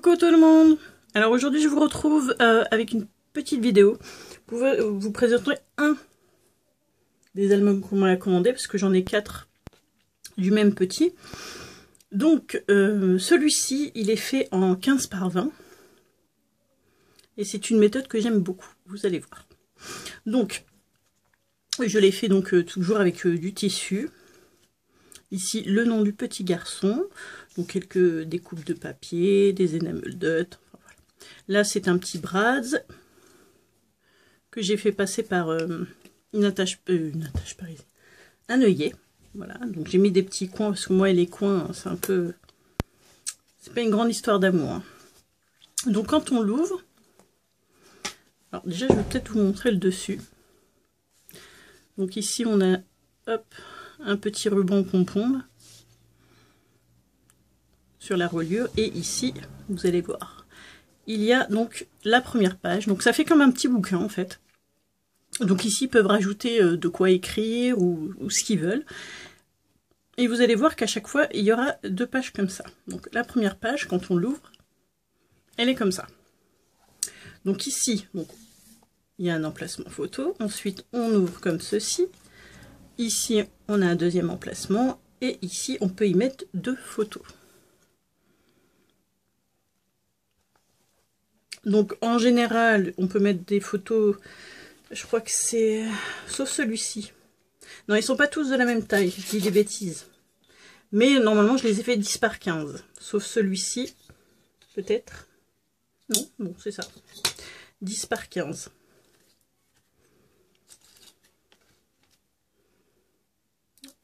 Coucou tout le monde. Alors aujourd'hui je vous retrouve avec une petite vidéo pour vous présenter un des albums qu'on m'a commandé parce que j'en ai 4 du même petit. Donc celui-ci il est fait en 15 par 20 et c'est une méthode que j'aime beaucoup, vous allez voir. Donc je l'ai fait donc toujours avec du tissu. Ici le nom du petit garçon, donc quelques découpes de papier, des enamel dot. Enfin, voilà. Là c'est un petit Bradz que j'ai fait passer par une attache parisienne, un œillet. Voilà, donc j'ai mis des petits coins parce que moi les coins c'est un peu, c'est pas une grande histoire d'amour. Hein. Donc quand on l'ouvre, alors déjà je vais peut-être vous montrer le dessus. Donc ici on a hop un petit ruban pompon sur la reliure et ici vous allez voir il y a donc la première page, donc ça fait comme un petit bouquin en fait. Donc ici ils peuvent rajouter de quoi écrire ou ce qu'ils veulent et vous allez voir qu'à chaque fois il y aura 2 pages comme ça. Donc la première page quand on l'ouvre elle est comme ça. Donc ici donc, il y a un emplacement photo, ensuite on ouvre comme ceci. Ici, on a un deuxième emplacement et ici, on peut y mettre 2 photos. Donc, en général, on peut mettre des photos, je crois que c'est... sauf celui-ci. Non, ils sont pas tous de la même taille, je dis des bêtises. Mais normalement, je les ai fait 10 par 15. Sauf celui-ci, peut-être. Non, bon, c'est ça. 10 par 15.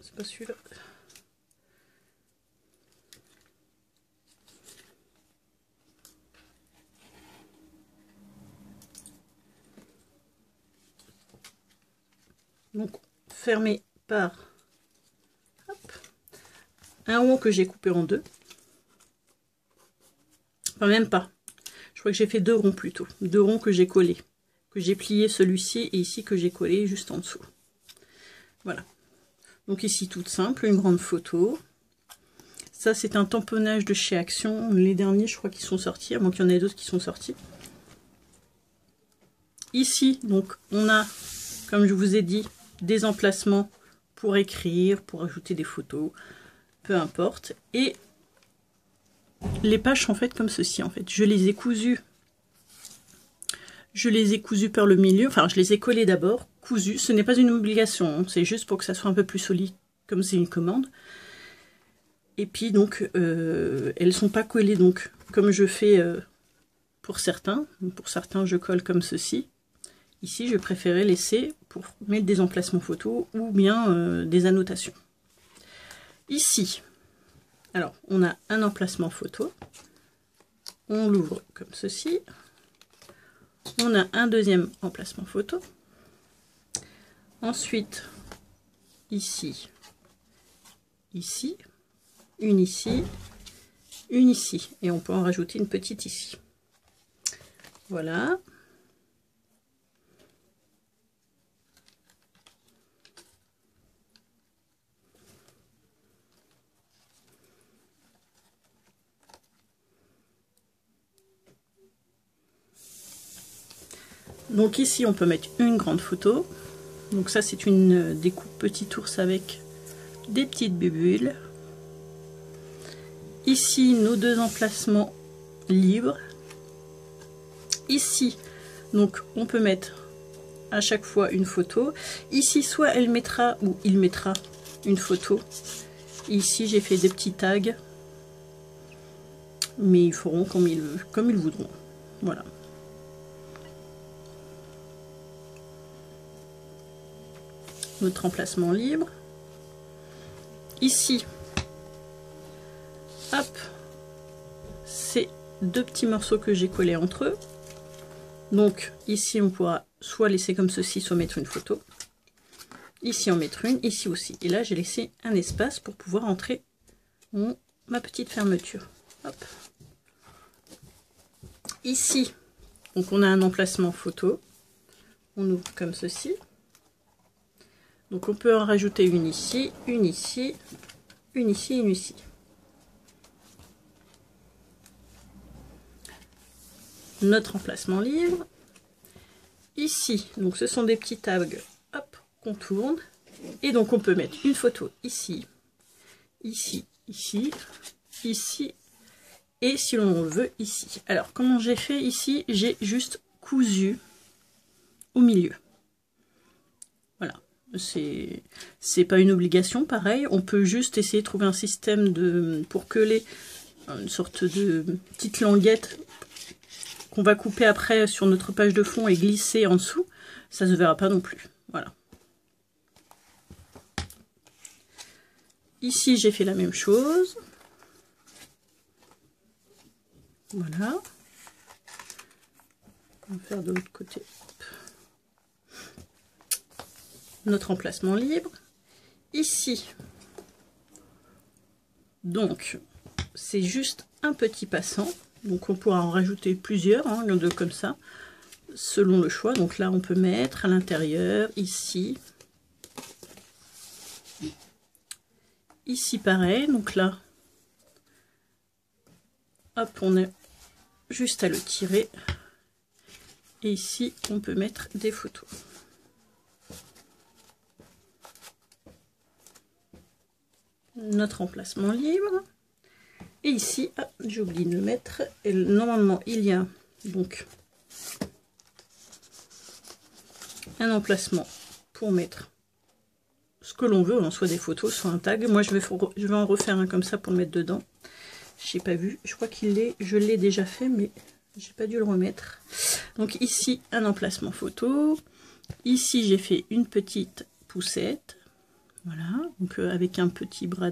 C'est pas celui-là. Donc fermé par hop, un rond que j'ai coupé en 2. Enfin même pas. Je crois que j'ai fait 2 ronds plutôt. 2 ronds que j'ai collés. Que j'ai plié celui-ci et ici que j'ai collé juste en dessous. Voilà. Donc ici toute simple, une grande photo. Ça c'est un tamponnage de chez Action. Les derniers je crois qu'ils sont sortis, à moins qu'il y en ait d'autres qui sont sortis. Ici donc on a, comme je vous ai dit, des emplacements pour écrire, pour ajouter des photos, peu importe. Et les pages sont faites comme ceci en fait. Je les ai cousues. Je les ai cousues par le milieu, enfin je les ai collées d'abord, cousues. Ce n'est pas une obligation, hein. C'est juste pour que ça soit un peu plus solide, comme c'est une commande. Et puis donc, elles sont pas collées donc comme je fais pour certains. Pour certains, je colle comme ceci. Ici, je préférais laisser pour mettre des emplacements photos ou bien des annotations. Ici, alors on a un emplacement photo. On l'ouvre comme ceci. On a un deuxième emplacement photo. Ensuite, ici, ici, une ici, une ici. Et on peut en rajouter une petite ici. Voilà. Donc ici, on peut mettre une grande photo. Donc ça, c'est une découpe petit ours avec des petites bulles. Ici, nos 2 emplacements libres. Ici, donc on peut mettre à chaque fois une photo. Ici, soit elle mettra ou il mettra une photo. Ici, j'ai fait des petits tags. Mais ils feront comme ils voudront. Voilà. Notre emplacement libre. Ici, hop, c'est 2 petits morceaux que j'ai collés entre eux. Donc ici on pourra soit laisser comme ceci, soit mettre une photo. Ici en mettre une, ici aussi. Et là j'ai laissé un espace pour pouvoir entrer ma petite fermeture. Hop. Ici, donc on a un emplacement photo. On ouvre comme ceci. Donc on peut en rajouter une ici, une ici, une ici, une ici. notre emplacement libre. Ici, donc ce sont des petits tags, hop, qu'on tourne. Et donc on peut mettre une photo ici, ici, ici, ici, et si l'on veut ici. Alors comment j'ai fait ici? J'ai juste cousu au milieu. Voilà, c'est pas une obligation, pareil. On peut juste essayer de trouver un système pour coller une sorte de petite languette qu'on va couper après sur notre page de fond et glisser en dessous. Ça ne se verra pas non plus. Voilà. Ici, j'ai fait la même chose. Voilà. On va faire de l'autre côté. Notre emplacement libre. Ici, donc, c'est juste un petit passant. Donc, on pourra en rajouter plusieurs, hein, comme ça, selon le choix. Donc là, on peut mettre à l'intérieur, ici. Ici, pareil. Donc là, hop, on a juste à le tirer. Et ici, on peut mettre des photos. Notre emplacement libre. Et ici, ah, j'ai oublié de le mettre. Et normalement, il y a donc un emplacement pour mettre ce que l'on veut, soit des photos, soit un tag. Moi, je vais en refaire un comme ça pour le mettre dedans. Je n'ai pas vu. Je crois je l'ai déjà fait, mais j'ai pas dû le remettre. Donc ici, un emplacement photo. Ici, j'ai fait une petite poussette. Voilà, donc avec un petit bras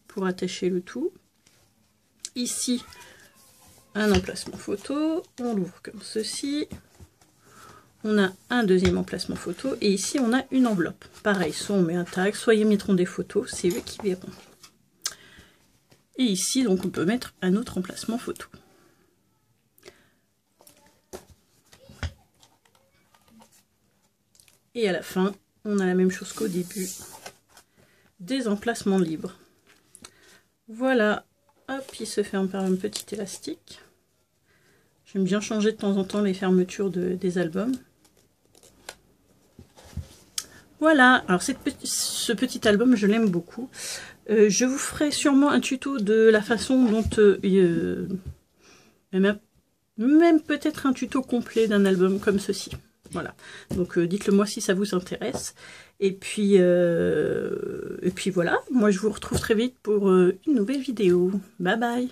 pour attacher le tout. Ici, un emplacement photo. On l'ouvre comme ceci. On a un deuxième emplacement photo. Et ici, on a une enveloppe. Pareil, soit on met un tag, soit ils mettront des photos. C'est eux qui verront. Et ici, donc, on peut mettre un autre emplacement photo. Et à la fin, on a la même chose qu'au début. Des emplacements libres. Voilà. Hop, il se ferme par un petit élastique. J'aime bien changer de temps en temps les fermetures des albums. Voilà, alors ce petit album, je l'aime beaucoup. Je vous ferai sûrement un tuto de la façon dont... même peut-être un tuto complet d'un album comme ceci. Voilà, donc dites-le moi si ça vous intéresse. Et puis voilà, moi je vous retrouve très vite pour une nouvelle vidéo. Bye bye!